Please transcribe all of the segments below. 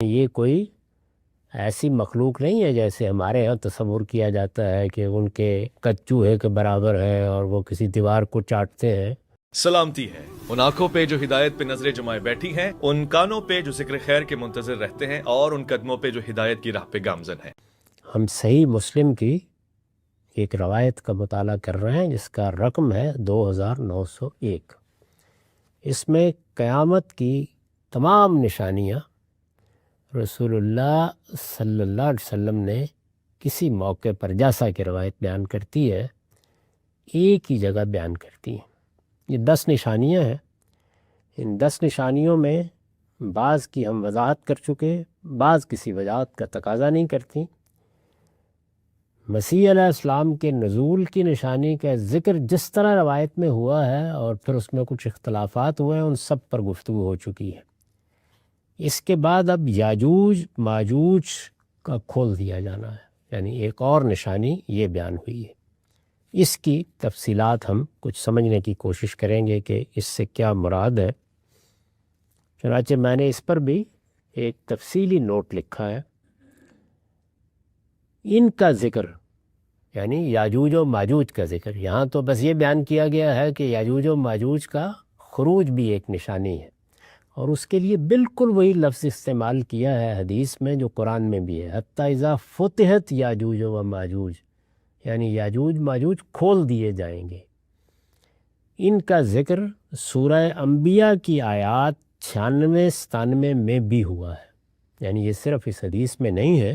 یہ کوئی ایسی مخلوق نہیں ہے جیسے ہمارے یہاں تصور کیا جاتا ہے کہ ان کے قد چوہے کے برابر ہے اور وہ کسی دیوار کو چاٹتے ہیں۔ سلامتی ہے ان آنکھوں پہ جو ہدایت پہ نظریں جمائے بیٹھی ہیں، ان کانوں پہ جو ذکر خیر کے منتظر رہتے ہیں، اور ان قدموں پہ جو ہدایت کی راہ پہ گامزن ہیں۔ ہم صحیح مسلم کی ایک روایت کا مطالعہ کر رہے ہیں جس کا رقم ہے 2901۔ اس میں قیامت کی تمام نشانیاں رسول اللہ صلی اللہ علیہ وسلم نے کسی موقع پر، جیسا کہ روایت بیان کرتی ہے، ایک ہی جگہ بیان کرتی ہیں۔ یہ 10 نشانیاں ہیں۔ ان 10 نشانیوں میں بعض کی ہم وضاحت کر چکے، بعض کسی وضاحت کا تقاضا نہیں کرتی۔ مسیح علیہ السلام کے نزول کی نشانی کا ذکر جس طرح روایت میں ہوا ہے اور پھر اس میں کچھ اختلافات ہوئے ہیں، ان سب پر گفتگو ہو چکی ہے۔ اس کے بعد اب یاجوج ماجوج کا کھول دیا جانا ہے، یعنی ایک اور نشانی یہ بیان ہوئی ہے۔ اس کی تفصیلات ہم کچھ سمجھنے کی کوشش کریں گے کہ اس سے کیا مراد ہے۔ چنانچہ میں نے اس پر بھی ایک تفصیلی نوٹ لکھا ہے۔ ان کا ذکر، یعنی یاجوج و ماجوج کا ذکر، یہاں تو بس یہ بیان کیا گیا ہے کہ یاجوج و ماجوج کا خروج بھی ایک نشانی ہے، اور اس کے لیے بالکل وہی لفظ استعمال کیا ہے حدیث میں جو قرآن میں بھی ہے، حتی اذا فتحت یاجوج و ماجوج، یعنی یاجوج ماجوج کھول دیے جائیں گے۔ ان کا ذکر سورہ انبیاء کی آیات 96-97 میں بھی ہوا ہے، یعنی یہ صرف اس حدیث میں نہیں ہے۔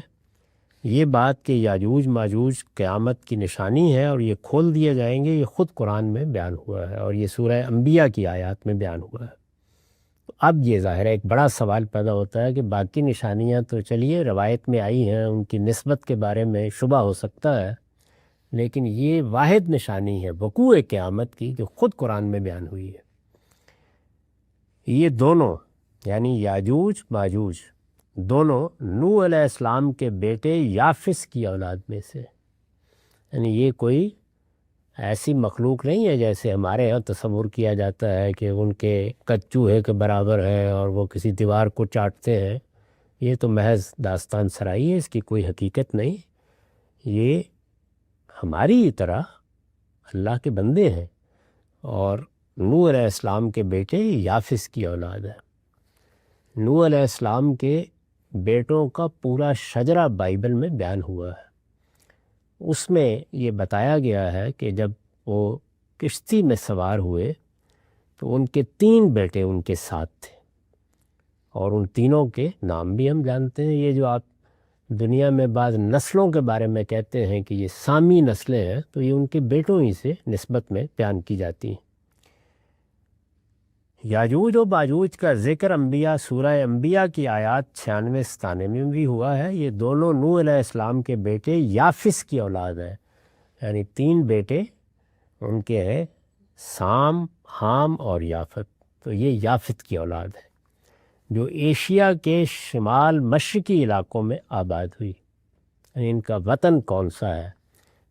یہ بات کہ یاجوج ماجوج قیامت کی نشانی ہے اور یہ کھول دیے جائیں گے، یہ خود قرآن میں بیان ہوا ہے اور یہ سورہ انبیاء کی آیات میں بیان ہوا ہے۔ تو اب یہ ظاہر ہے ایک بڑا سوال پیدا ہوتا ہے کہ باقی نشانیاں تو چلیے روایت میں آئی ہیں، ان کی نسبت کے بارے میں شبہ ہو سکتا ہے، لیکن یہ واحد نشانی ہے وقوع قیامت کی جو خود قرآن میں بیان ہوئی ہے۔ یہ دونوں یعنی یاجوج ماجوج دونوں نوح علیہ السلام کے بیٹے یافس کی اولاد میں سے، یعنی یہ کوئی ایسی مخلوق نہیں ہے جیسے ہمارے یہاں تصور کیا جاتا ہے کہ ان کے قد چوہے کے برابر ہے اور وہ کسی دیوار کو چاٹتے ہیں۔ یہ تو محض داستان سرائی ہے، اس کی کوئی حقیقت نہیں۔ یہ ہماری طرح اللہ کے بندے ہیں اور نوح علیہ السلام کے بیٹے یافس کی اولاد ہے۔ نوح علیہ السلام کے بیٹوں کا پورا شجرہ بائبل میں بیان ہوا ہے۔ اس میں یہ بتایا گیا ہے کہ جب وہ کشتی میں سوار ہوئے تو ان کے 3 بیٹے ان کے ساتھ تھے، اور ان تینوں کے نام بھی ہم جانتے ہیں۔ یہ جو آپ دنیا میں بعض نسلوں کے بارے میں کہتے ہیں کہ یہ سامی نسلیں ہیں، تو یہ ان کے بیٹوں ہی سے نسبت میں بیان کی جاتی ہیں۔ یاجوج و ماجوج کا ذکر سورہ انبیاء کی آیات 96-97 میں بھی ہوا ہے۔ یہ دونوں نوح علیہ السلام کے بیٹے یافس کی اولاد ہیں، یعنی 3 بیٹے ان کے ہیں، سام، حام اور یافت۔ تو یہ یافت کی اولاد ہے جو ایشیا کے شمال مشرقی علاقوں میں آباد ہوئی۔ یعنی ان کا وطن کون سا ہے؟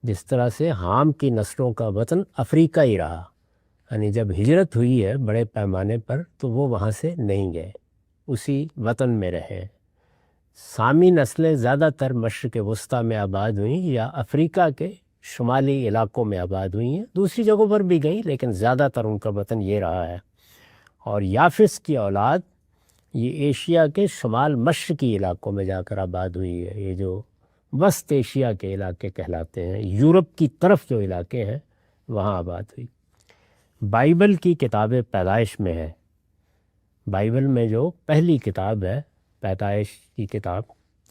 جس طرح سے حام کی نسلوں کا وطن افریقہ ہی رہا، یعنی جب ہجرت ہوئی ہے بڑے پیمانے پر تو وہ وہاں سے نہیں گئے، اسی وطن میں رہے۔ سامی نسلیں زیادہ تر مشرق وسطیٰ میں آباد ہوئیں یا افریقہ کے شمالی علاقوں میں آباد ہوئی ہیں، دوسری جگہوں پر بھی گئیں لیکن زیادہ تر ان کا وطن یہ رہا ہے۔ اور یافس کی اولاد یہ ایشیا کے شمال مشرقی علاقوں میں جا کر آباد ہوئی ہے، یہ جو وسط ایشیا کے علاقے کہلاتے ہیں، یورپ کی طرف جو علاقے ہیں وہاں آباد ہوئی۔ بائبل کی کتاب پیدائش میں ہے، بائبل میں جو پہلی کتاب ہے پیدائش کی کتاب،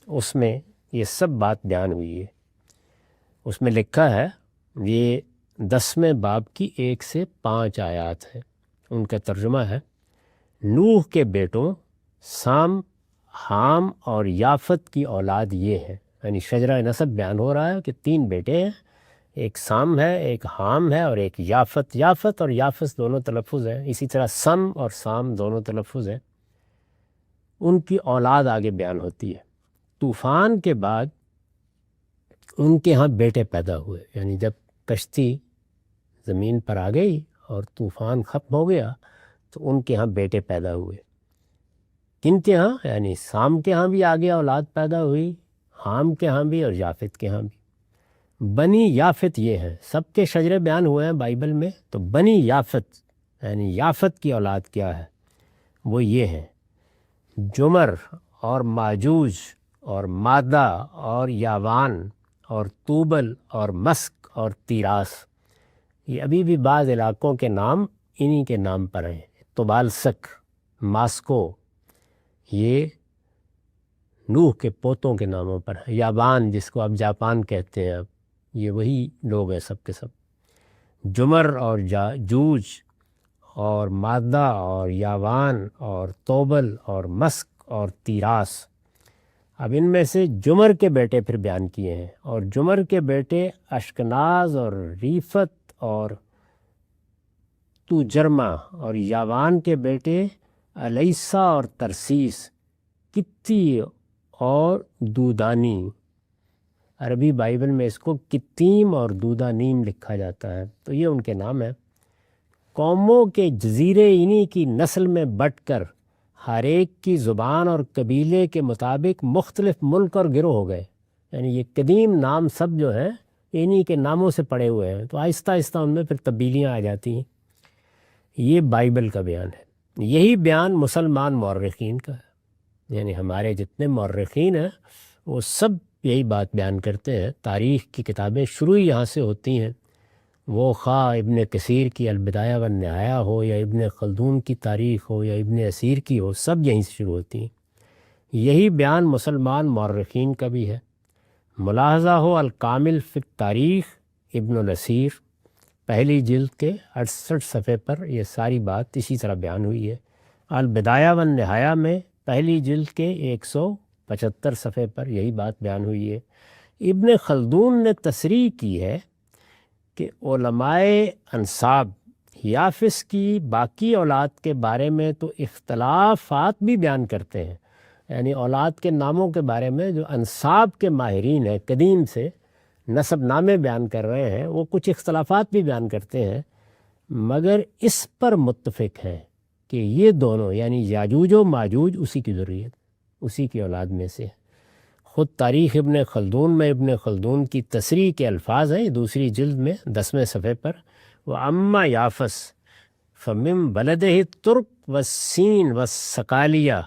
اس میں یہ سب بات بیان ہوئی ہے۔ اس میں لکھا ہے، یہ 10ویں باب کی 1 سے 5 آیات ہے، ان کا ترجمہ ہے: نوح کے بیٹوں سام، حام اور یافت کی اولاد یہ ہے، یعنی شجرہ نسب بیان ہو رہا ہے کہ 3 بیٹے ہیں، ایک سام ہے، ایک حام ہے اور ایک یافت۔ یافت اور یافس دونوں تلفظ ہیں، اسی طرح سم اور سام دونوں تلفظ ہیں۔ ان کی اولاد آگے بیان ہوتی ہے۔ طوفان کے بعد ان کے ہاں بیٹے پیدا ہوئے، یعنی جب کشتی زمین پر آ گئی اور طوفان ختم ہو گیا تو ان کے ہاں بیٹے پیدا ہوئے۔ کن کے ہاں؟ یعنی سام کے ہاں بھی آگے اولاد پیدا ہوئی، حام کے ہاں بھی اور یافت کے ہاں بھی۔ بنی یافت یہ ہیں، سب کے شجرے بیان ہوئے ہیں بائبل میں، تو بنی یافت یعنی یافت کی اولاد کیا ہے؟ وہ یہ ہیں جمر اور ماجوج اور مادہ اور یاوان اور توبل اور مسک اور تیراس۔ یہ ابھی بھی بعض علاقوں کے نام انہی کے نام پر ہیں۔ توبالسک، ماسکو، یہ نوح کے پوتوں کے ناموں پر ہے۔ یابان جس کو آپ جاپان کہتے ہیں، اب یہ وہی لوگ ہیں سب کے سب۔ جمر اور جوج اور مادہ اور یاوان اور توبل اور مسک اور تیراس۔ اب ان میں سے جمر کے بیٹے پھر بیان کیے ہیں، اور جمر کے بیٹے اشکناز اور ریفت اور توجرما، اور یاوان کے بیٹے الیسا اور ترسیس، کتی اور دودانی۔ عربی بائبل میں اس کو کتیم اور دودانیم لکھا جاتا ہے، تو یہ ان کے نام ہیں۔ قوموں کے جزیرے انہی کی نسل میں بٹ کر ہر ایک کی زبان اور قبیلے کے مطابق مختلف ملک اور گروہ ہو گئے۔ یعنی یہ قدیم نام سب جو ہیں انہی کے ناموں سے پڑے ہوئے ہیں، تو آہستہ آہستہ ان میں پھر تبدیلیاں آ جاتی ہیں۔ یہ بائبل کا بیان ہے۔ یہی بیان مسلمان مورخین کا ہے، یعنی ہمارے جتنے مورخین ہیں وہ سب یہی بات بیان کرتے ہیں۔ تاریخ کی کتابیں شروع ہی یہاں سے ہوتی ہیں، وہ خواہ ابن کثیر کی البدایہ والنہایہ ہو یا ابن خلدون کی تاریخ ہو یا ابن اسیر کی ہو، سب یہیں سے شروع ہوتی ہیں۔ یہی بیان مسلمان مورخین کا بھی ہے۔ ملاحظہ ہو الکامل فی التاریخ ابن الاسیر، پہلی جلد کے 68 صفحے پر یہ ساری بات اسی طرح بیان ہوئی ہے۔ البدایہ والنہایہ میں پہلی جلد کے 175 صفحے پر یہی بات بیان ہوئی ہے۔ ابن خلدون نے تصریح کی ہے کہ علماء انساب یافس کی باقی اولاد کے بارے میں تو اختلافات بھی بیان کرتے ہیں، یعنی اولاد کے ناموں کے بارے میں جو انساب کے ماہرین ہیں، قدیم سے نسب نامے بیان کر رہے ہیں، وہ کچھ اختلافات بھی بیان کرتے ہیں، مگر اس پر متفق ہیں کہ یہ دونوں یعنی یاجوج و ماجوج اسی کی ذریت، اسی کی اولاد میں سے۔ خود تاریخ ابن خلدون میں ابن خلدون کی تصریح کے الفاظ ہیں، دوسری جلد میں 10ویں صفحے پر، وَأَمَّا یافس فَمِن بَلَدِهِ التُّرْک وَالسِّین وَالسَّقَالِیَہ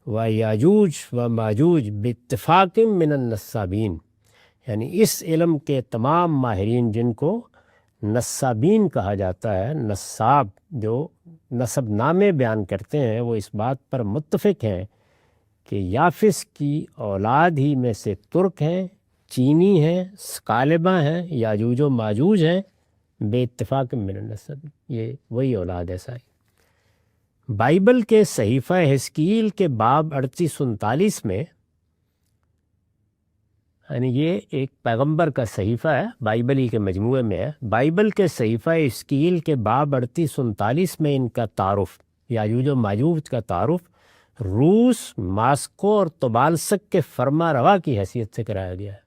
وَیاجوج وَماجوج بِاتِّفَاقٍ مِّنَ النَّسَّابِین، یعنی اس علم کے تمام ماہرین جن کو نسابین کہا جاتا ہے، نساب جو نسب نامے بیان کرتے ہیں، وہ اس بات پر متفق ہیں کہ یافس کی اولاد ہی میں سے ترک ہیں، چینی ہیں، سکالبہ ہیں، یاجوج و ماجوج ہیں، بے اتفاق من النسب، یہ وہی اولاد ہے ساری۔ بائبل کے صحیفہ حزقیل کے باب 38-39 میں، یعنی یہ ایک پیغمبر کا صحیفہ ہے، بائبل ہی کے مجموعے میں ہے۔ بائبل کے صحیفہ حزقیل کے باب 38-39 میں ان کا تعارف، یاجوج و ماجوج کا تعارف روس، ماسکو اور توبالسک کے فرما روا کی حیثیت سے کرایا گیا ہے۔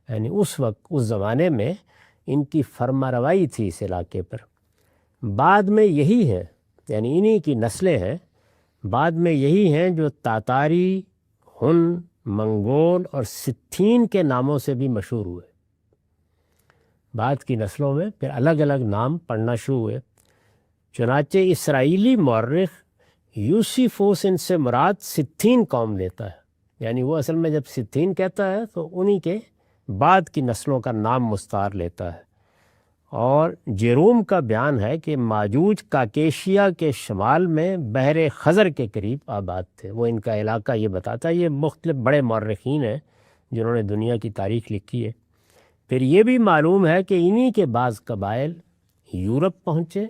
یعنی اس وقت اس زمانے میں ان کی فرما روائی تھی اس علاقے پر۔ بعد میں یہی ہیں، یعنی انہی کی نسلیں ہیں، بعد میں یہی ہیں جو تاتاری، ہن، منگول اور ستھین کے ناموں سے بھی مشہور ہوئے۔ بعد کی نسلوں میں پھر الگ الگ نام پڑھنا شروع ہوئے۔ چنانچہ اسرائیلی مورخ یوسیفوس ان سے مراد ستھین قوم لیتا ہے، یعنی وہ اصل میں جب ستھین کہتا ہے تو انہی کے بعد کی نسلوں کا نام مستعار لیتا ہے۔ اور جیروم کا بیان ہے کہ ماجوج کاکیشیا کے شمال میں بحر خزر کے قریب آباد تھے، وہ ان کا علاقہ یہ بتاتا ہے۔ یہ مختلف بڑے مورخین ہیں جنہوں نے دنیا کی تاریخ لکھی ہے۔ پھر یہ بھی معلوم ہے کہ انہی کے بعض قبائل یورپ پہنچے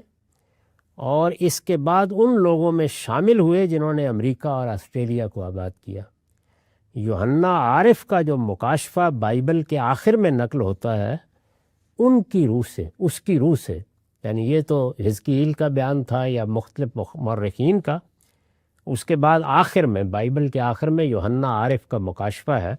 اور اس کے بعد ان لوگوں میں شامل ہوئے جنہوں نے امریکہ اور آسٹریلیا کو آباد کیا۔ یوحنا عارف کا جو مکاشفہ بائبل کے آخر میں نقل ہوتا ہے، ان کی روح سے، اس کی روح سے، یعنی یہ تو حزقیل کا بیان تھا یا مختلف مورخین کا، اس کے بعد آخر میں بائبل کے آخر میں یوحنا عارف کا مکاشفہ ہے،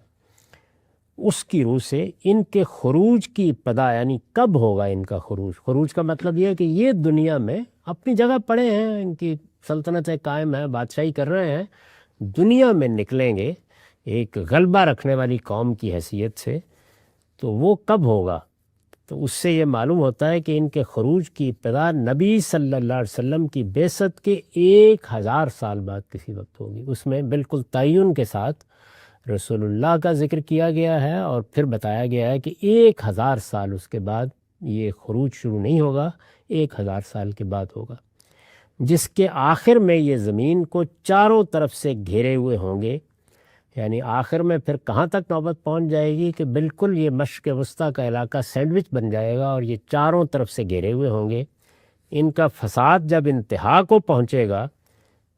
اس کی روح سے ان کے خروج کی ابتدا، یعنی کب ہوگا ان کا خروج۔ خروج کا مطلب یہ ہے کہ یہ دنیا میں اپنی جگہ پڑے ہیں، ان کی سلطنتیں قائم ہیں، بادشاہی کر رہے ہیں، دنیا میں نکلیں گے ایک غلبہ رکھنے والی قوم کی حیثیت سے، تو وہ کب ہوگا؟ تو اس سے یہ معلوم ہوتا ہے کہ ان کے خروج کی ابتدا نبی صلی اللہ علیہ وسلم کی بعثت کے 1000 سال بعد کسی وقت ہوگی۔ اس میں بالکل تعین کے ساتھ رسول اللہ کا ذکر کیا گیا ہے، اور پھر بتایا گیا ہے کہ 1000 سال اس کے بعد یہ خروج شروع نہیں ہوگا، 1000 سال کے بعد ہوگا، جس کے آخر میں یہ زمین کو چاروں طرف سے گھیرے ہوئے ہوں گے۔ یعنی آخر میں پھر کہاں تک نوبت پہنچ جائے گی کہ بالکل یہ مشرق وسطیٰ کا علاقہ سینڈوچ بن جائے گا، اور یہ چاروں طرف سے گھیرے ہوئے ہوں گے۔ ان کا فساد جب انتہا کو پہنچے گا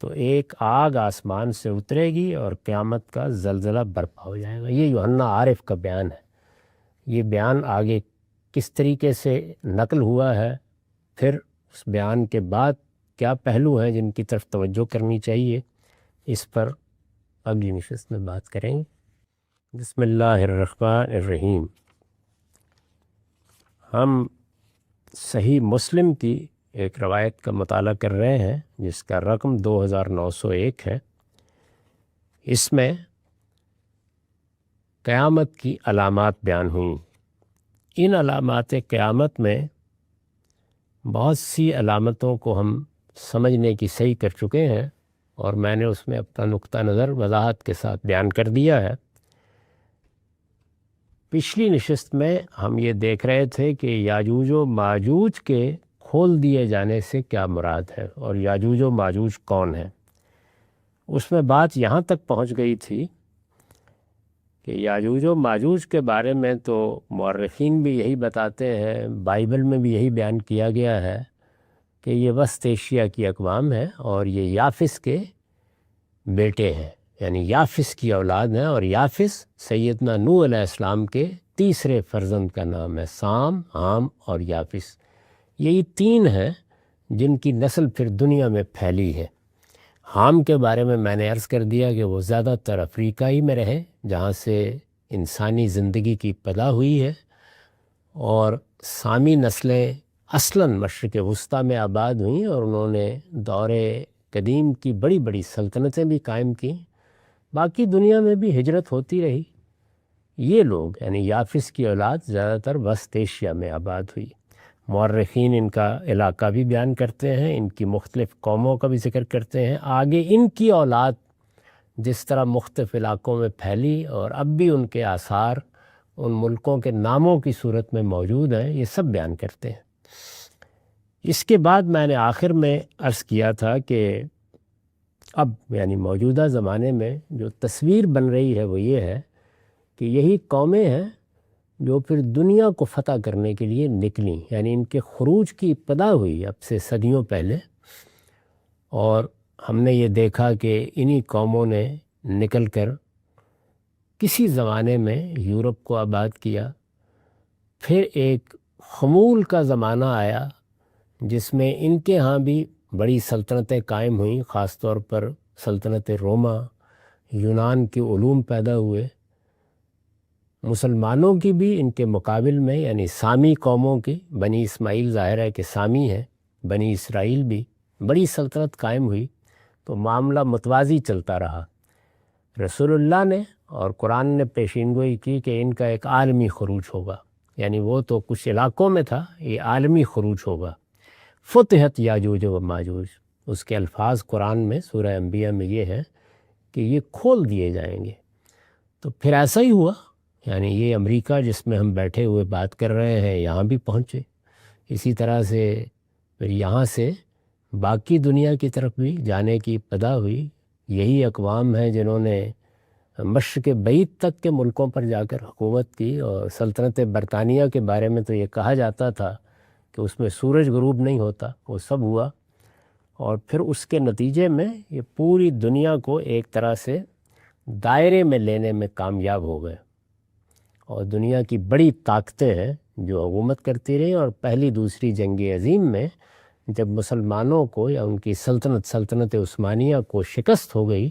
تو ایک آگ آسمان سے اترے گی اور قیامت کا زلزلہ برپا ہو جائے گا۔ یہ یوحنا عارف کا بیان ہے۔ یہ بیان آگے کس طریقے سے نقل ہوا ہے، پھر اس بیان کے بعد کیا پہلو ہیں جن کی طرف توجہ کرنی چاہیے، اس پر اگلی نشست میں بات کریں گے۔ بسم اللہ الرحمن الرحیم۔ ہم صحیح مسلم کی ایک روایت کا مطالعہ کر رہے ہیں جس کا رقم 2901 ہے۔ اس میں قیامت کی علامات بیان ہوئیں۔ ان علامات قیامت میں بہت سی علامتوں کو ہم سمجھنے کی صحیح کر چکے ہیں، اور میں نے اس میں اپنا نقطہ نظر وضاحت کے ساتھ بیان کر دیا ہے۔ پچھلی نشست میں ہم یہ دیکھ رہے تھے کہ یاجوج و ماجوج کے کھول دیے جانے سے کیا مراد ہے، اور یاجوج و ماجوج کون ہیں۔ اس میں بات یہاں تک پہنچ گئی تھی کہ یاجوج و ماجوج کے بارے میں تو مورخین بھی یہی بتاتے ہیں، بائبل میں بھی یہی بیان کیا گیا ہے کہ یہ وسط ایشیا کی اقوام ہے، اور یہ یافس کے بیٹے ہیں، یعنی یافس کی اولاد ہیں، اور یافس سیدنا نوح علیہ السلام کے تیسرے فرزند کا نام ہے۔ سام، حام اور یافس، یہی 3 ہیں جن کی نسل پھر دنیا میں پھیلی ہے۔ حام کے بارے میں نے عرض کر دیا کہ وہ زیادہ تر افریقائی میں رہے جہاں سے انسانی زندگی کی ابتدا ہوئی ہے، اور سامی نسلیں اصلاً مشرق وسطیٰ میں آباد ہوئیں، اور انہوں نے دور قدیم کی بڑی بڑی سلطنتیں بھی قائم کیں، باقی دنیا میں بھی ہجرت ہوتی رہی۔ یہ لوگ یعنی یافس کی اولاد زیادہ تر وسط ایشیا میں آباد ہوئی۔ مورخین ان کا علاقہ بھی بیان کرتے ہیں، ان کی مختلف قوموں کا بھی ذکر کرتے ہیں۔ آگے ان کی اولاد جس طرح مختلف علاقوں میں پھیلی اور اب بھی ان کے آثار ان ملکوں کے ناموں کی صورت میں موجود ہیں، یہ سب بیان کرتے ہیں۔ اس کے بعد میں نے آخر میں عرض کیا تھا کہ اب یعنی موجودہ زمانے میں جو تصویر بن رہی ہے وہ یہ ہے کہ یہی قومیں ہیں جو پھر دنیا کو فتح کرنے کے لیے نکلیں، یعنی ان کے خروج کی ابتدا ہوئی اب سے صدیوں پہلے، اور ہم نے یہ دیکھا کہ انہی قوموں نے نکل کر کسی زمانے میں یورپ کو آباد کیا۔ پھر ایک خمول کا زمانہ آیا جس میں ان کے ہاں بھی بڑی سلطنتیں قائم ہوئیں، خاص طور پر سلطنت روما، یونان کے علوم پیدا ہوئے۔ مسلمانوں کی بھی ان کے مقابل میں یعنی سامی قوموں کی، بنی اسماعیل ظاہر ہے کہ سامی ہیں، بنی اسرائیل بھی بڑی سلطنت قائم ہوئی، تو معاملہ متوازی چلتا رہا۔ رسول اللہ نے اور قرآن نے پیشین گوئی کی کہ ان کا ایک عالمی خروج ہوگا، یعنی وہ تو کچھ علاقوں میں تھا، یہ عالمی خروج ہوگا۔ فتحت یاجوج و ماجوج، اس کے الفاظ قرآن میں سورہ انبیاء میں یہ ہے کہ یہ کھول دیے جائیں گے۔ تو پھر ایسا ہی ہوا، یعنی یہ امریکہ جس میں ہم بیٹھے ہوئے بات کر رہے ہیں یہاں بھی پہنچے، اسی طرح سے پھر یہاں سے باقی دنیا کی طرف بھی جانے کی ابتدا ہوئی۔ یہی اقوام ہیں جنہوں نے مشرق بعید تک کے ملکوں پر جا کر حکومت کی، اور سلطنت برطانیہ کے بارے میں تو یہ کہا جاتا تھا کہ اس میں سورج غروب نہیں ہوتا، وہ سب ہوا، اور پھر اس کے نتیجے میں یہ پوری دنیا کو ایک طرح سے دائرے میں لینے میں کامیاب ہو گئے، اور دنیا کی بڑی طاقتیں ہیں جو حکومت کرتی رہیں، اور پہلی دوسری جنگ عظیم میں جب مسلمانوں کو یا ان کی سلطنت عثمانیہ کو شکست ہو گئی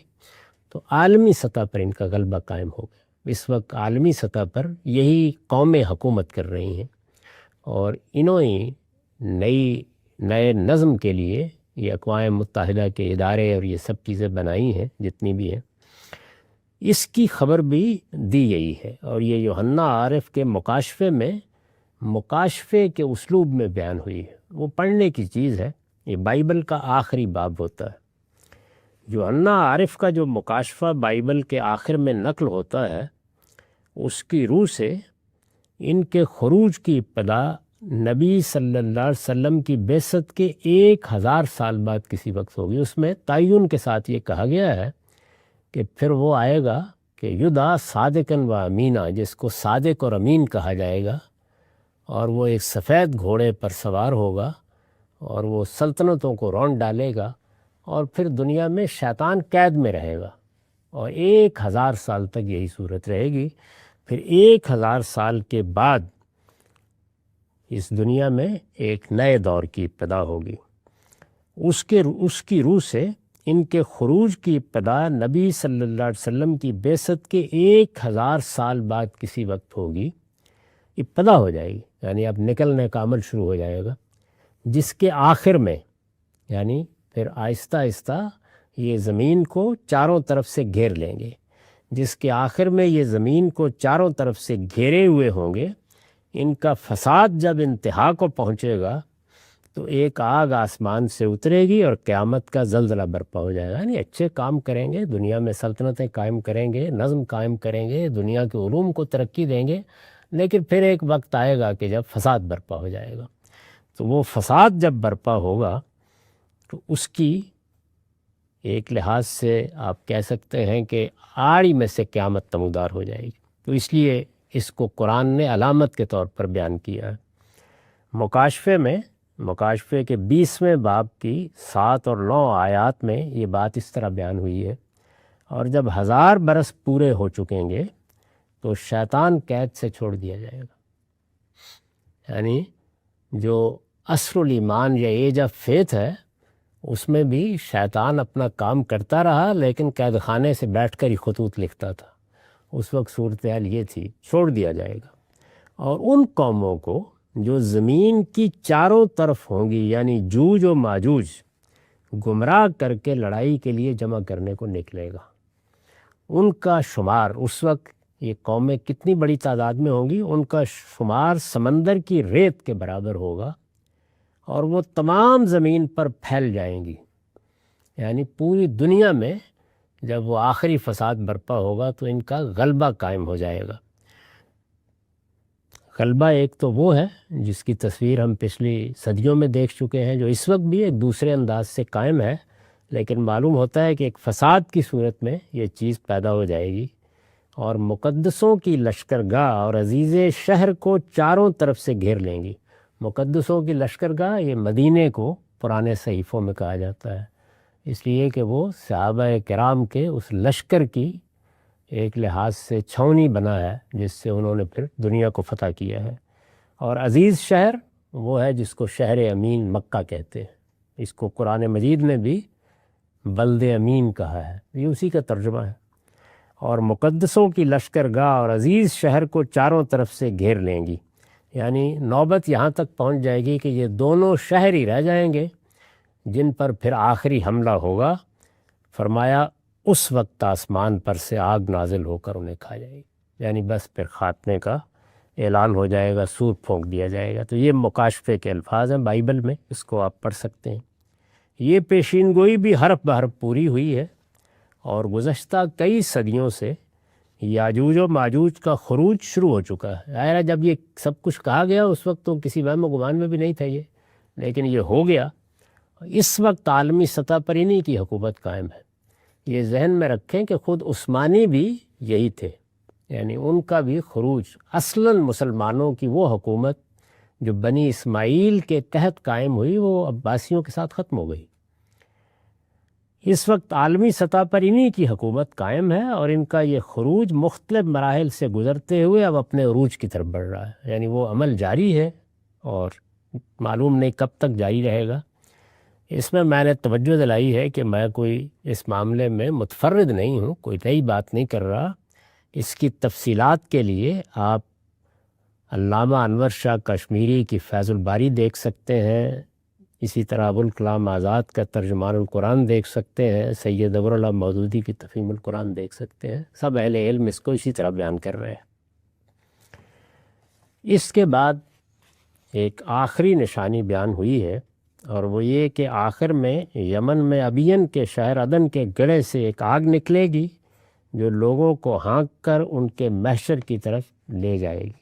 تو عالمی سطح پر ان کا غلبہ قائم ہو گیا۔ اس وقت عالمی سطح پر یہی قومیں حکومت کر رہی ہیں، اور انہوں ہی نئے نظم کے لیے یہ اقوام متحدہ کے ادارے اور یہ سب چیزیں بنائی ہیں جتنی بھی ہیں، اس کی خبر بھی دی گئی ہے، اور یہ یوحنا عارف کے مکاشفے کے اسلوب میں بیان ہوئی ہے۔ وہ پڑھنے کی چیز ہے، یہ بائبل کا آخری باب ہوتا ہے۔ یوحنا عارف کا جو مکاشفہ بائبل کے آخر میں نقل ہوتا ہے، اس کی روح سے ان کے خروج کی ابتدا نبی صلی اللہ علیہ وسلم کی بعثت کے 1000 سال بعد کسی وقت ہوگی۔ اس میں تعین کے ساتھ یہ کہا گیا ہے کہ پھر وہ آئے گا کہ یدعا صادقاً و امینا، جس کو صادق اور امین کہا جائے گا، اور وہ ایک سفید گھوڑے پر سوار ہوگا اور وہ سلطنتوں کو رون ڈالے گا، اور پھر دنیا میں شیطان قید میں رہے گا، اور 1000 سال تک یہی صورت رہے گی۔ پھر 1000 سال کے بعد اس دنیا میں ایک نئے دور کی ابتدا ہوگی۔ اس کی روح سے ان کے خروج کی ابتدا نبی صلی اللہ علیہ وسلم کی بعثت کے 1000 سال بعد کسی وقت ہوگی، ابتدا ہو جائے گی، یعنی اب نکلنے کا عمل شروع ہو جائے گا، جس کے آخر میں یعنی پھر آہستہ آہستہ یہ زمین کو چاروں طرف سے گھیر لیں گے، جس کے آخر میں یہ زمین کو چاروں طرف سے گھیرے ہوئے ہوں گے۔ ان کا فساد جب انتہا کو پہنچے گا تو ایک آگ آسمان سے اترے گی اور قیامت کا زلزلہ برپا ہو جائے گا۔ یعنی اچھے کام کریں گے، دنیا میں سلطنتیں قائم کریں گے، نظم قائم کریں گے، دنیا کے علوم کو ترقی دیں گے، لیکن پھر ایک وقت آئے گا کہ جب فساد برپا ہو جائے گا۔ تو وہ فساد جب برپا ہوگا تو اس کی ایک لحاظ سے آپ کہہ سکتے ہیں کہ آڑی میں سے قیامت نمودار ہو جائے گی۔ تو اس لیے اس کو قرآن نے علامت کے طور پر بیان کیا ہے۔ مکاشفے کے 20ویں باب کی 7 اور 9 آیات میں یہ بات اس طرح بیان ہوئی ہے، اور جب 1000 برس پورے ہو چکیں گے تو شیطان قید سے چھوڑ دیا جائے گا۔ یعنی جو عصر الایمان یا ایج آف فیتھ ہے، اس میں بھی شیطان اپنا کام کرتا رہا، لیکن قید خانے سے بیٹھ کر ہی خطوط لکھتا تھا۔ اس وقت صورتحال یہ تھی، چھوڑ دیا جائے گا، اور ان قوموں کو جو زمین کی چاروں طرف ہوں گی، یعنی جوج و ماجوج، گمراہ کر کے لڑائی کے لیے جمع کرنے کو نکلے گا۔ ان کا شمار اس وقت، یہ قومیں کتنی بڑی تعداد میں ہوں گی، ان کا شمار سمندر کی ریت کے برابر ہوگا، اور وہ تمام زمین پر پھیل جائیں گی۔ یعنی پوری دنیا میں جب وہ آخری فساد برپا ہوگا تو ان کا غلبہ قائم ہو جائے گا۔ غلبہ ایک تو وہ ہے جس کی تصویر ہم پچھلی صدیوں میں دیکھ چکے ہیں، جو اس وقت بھی ایک دوسرے انداز سے قائم ہے، لیکن معلوم ہوتا ہے کہ ایک فساد کی صورت میں یہ چیز پیدا ہو جائے گی، اور مقدسوں کی لشکرگاہ اور عزیز شہر کو چاروں طرف سے گھیر لیں گی۔ مقدسوں کی لشکرگاہ، یہ مدینے کو پرانے صحیفوں میں کہا جاتا ہے، اس لیے کہ وہ صحابہ کرام کے اس لشکر کی ایک لحاظ سے چھاؤنی بنا ہے، جس سے انہوں نے پھر دنیا کو فتح کیا ہے۔ اور عزیز شہر وہ ہے جس کو شہر امین مکہ کہتے ہیں، اس کو قرآن مجید نے بھی بلد امین کہا ہے، یہ اسی کا ترجمہ ہے۔ اور مقدسوں کی لشکرگاہ اور عزیز شہر کو چاروں طرف سے گھیر لیں گی، یعنی نوبت یہاں تک پہنچ جائے گی کہ یہ دونوں شہر ہی رہ جائیں گے جن پر پھر آخری حملہ ہوگا۔ فرمایا اس وقت آسمان پر سے آگ نازل ہو کر انہیں کھا جائے گی، یعنی بس پھر خاتمے کا اعلان ہو جائے گا، سور پھونک دیا جائے گا۔ تو یہ مکاشفے کے الفاظ ہیں بائبل میں، اس کو آپ پڑھ سکتے ہیں۔ یہ پیشین گوئی بھی حرف بحرف پوری ہوئی ہے، اور گزشتہ کئی صدیوں سے یاجوج و ماجوج کا خروج شروع ہو چکا ہے۔ ظاہر جب یہ سب کچھ کہا گیا اس وقت تو کسی وہم و گمان میں بھی نہیں تھا یہ، لیکن یہ ہو گیا۔ اس وقت عالمی سطح پر انہی کی حکومت قائم ہے۔ یہ ذہن میں رکھیں کہ خود عثمانی بھی یہی تھے، یعنی ان کا بھی خروج، اصلاً مسلمانوں کی وہ حکومت جو بنی اسماعیل کے تحت قائم ہوئی، وہ عباسیوں کے ساتھ ختم ہو گئی۔ اس وقت عالمی سطح پر انہی کی حکومت قائم ہے، اور ان کا یہ خروج مختلف مراحل سے گزرتے ہوئے اب اپنے عروج کی طرف بڑھ رہا ہے۔ یعنی وہ عمل جاری ہے، اور معلوم نہیں کب تک جاری رہے گا۔ اس میں نے توجہ دلائی ہے کہ میں کوئی اس معاملے میں متفرد نہیں ہوں، کوئی نئی بات نہیں کر رہا۔ اس کی تفصیلات کے لیے آپ علامہ انور شاہ کشمیری کی فیض الباری دیکھ سکتے ہیں، اسی طرح ابوالکلام آزاد کا ترجمان القرآن دیکھ سکتے ہیں، سید ابوالعلا مودودی کی تفہیم القرآن دیکھ سکتے ہیں، سب اہل علم اس کو اسی طرح بیان کر رہے ہیں۔ اس کے بعد ایک آخری نشانی بیان ہوئی ہے، اور وہ یہ کہ آخر میں یمن میں ابین کے شہر عدن کے گڑھے سے ایک آگ نکلے گی جو لوگوں کو ہانک کر ان کے محشر کی طرف لے جائے گی۔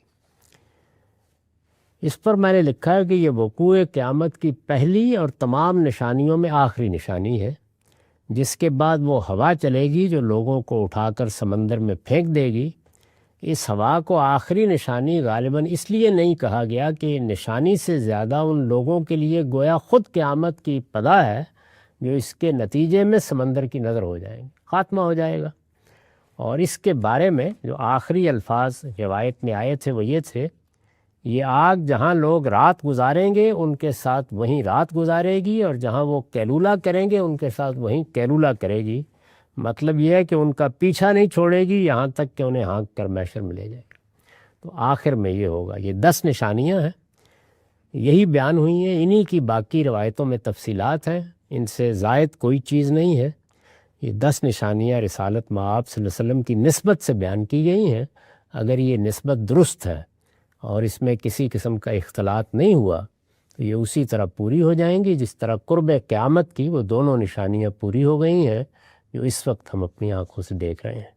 اس پر میں نے لکھا ہے کہ یہ وقوع قیامت کی پہلی اور تمام نشانیوں میں آخری نشانی ہے، جس کے بعد وہ ہوا چلے گی جو لوگوں کو اٹھا کر سمندر میں پھینک دے گی۔ اس ہوا کو آخری نشانی غالباً اس لیے نہیں کہا گیا کہ نشانی سے زیادہ ان لوگوں کے لیے گویا خود قیامت کی ابتدا ہے جو اس کے نتیجے میں سمندر کی نظر ہو جائیں گے، خاتمہ ہو جائے گا۔ اور اس کے بارے میں جو آخری الفاظ روایت میں آئے تھے وہ یہ تھے، یہ آگ جہاں لوگ رات گزاریں گے ان کے ساتھ وہیں رات گزارے گی، اور جہاں وہ قیلولہ کریں گے ان کے ساتھ وہیں قیلولہ کرے گی۔ مطلب یہ ہے کہ ان کا پیچھا نہیں چھوڑے گی یہاں تک کہ انہیں ہانک کر محشر میں لے جائے گی۔ تو آخر میں یہ ہوگا۔ یہ 10 نشانیاں ہیں، یہی بیان ہوئی ہیں، انہی کی باقی روایتوں میں تفصیلات ہیں، ان سے زائد کوئی چیز نہیں ہے۔ یہ 10 نشانیاں رسالت مآب صلی اللہ علیہ وسلم کی نسبت سے بیان کی گئی ہیں۔ اگر یہ نسبت درست ہے اور اس میں کسی قسم کا اختلاط نہیں ہوا تو یہ اسی طرح پوری ہو جائیں گی جس طرح قرب قیامت کی وہ دونوں نشانیاں پوری ہو گئی ہیں جو اس وقت ہم اپنی آنکھوں سے دیکھ رہے ہیں۔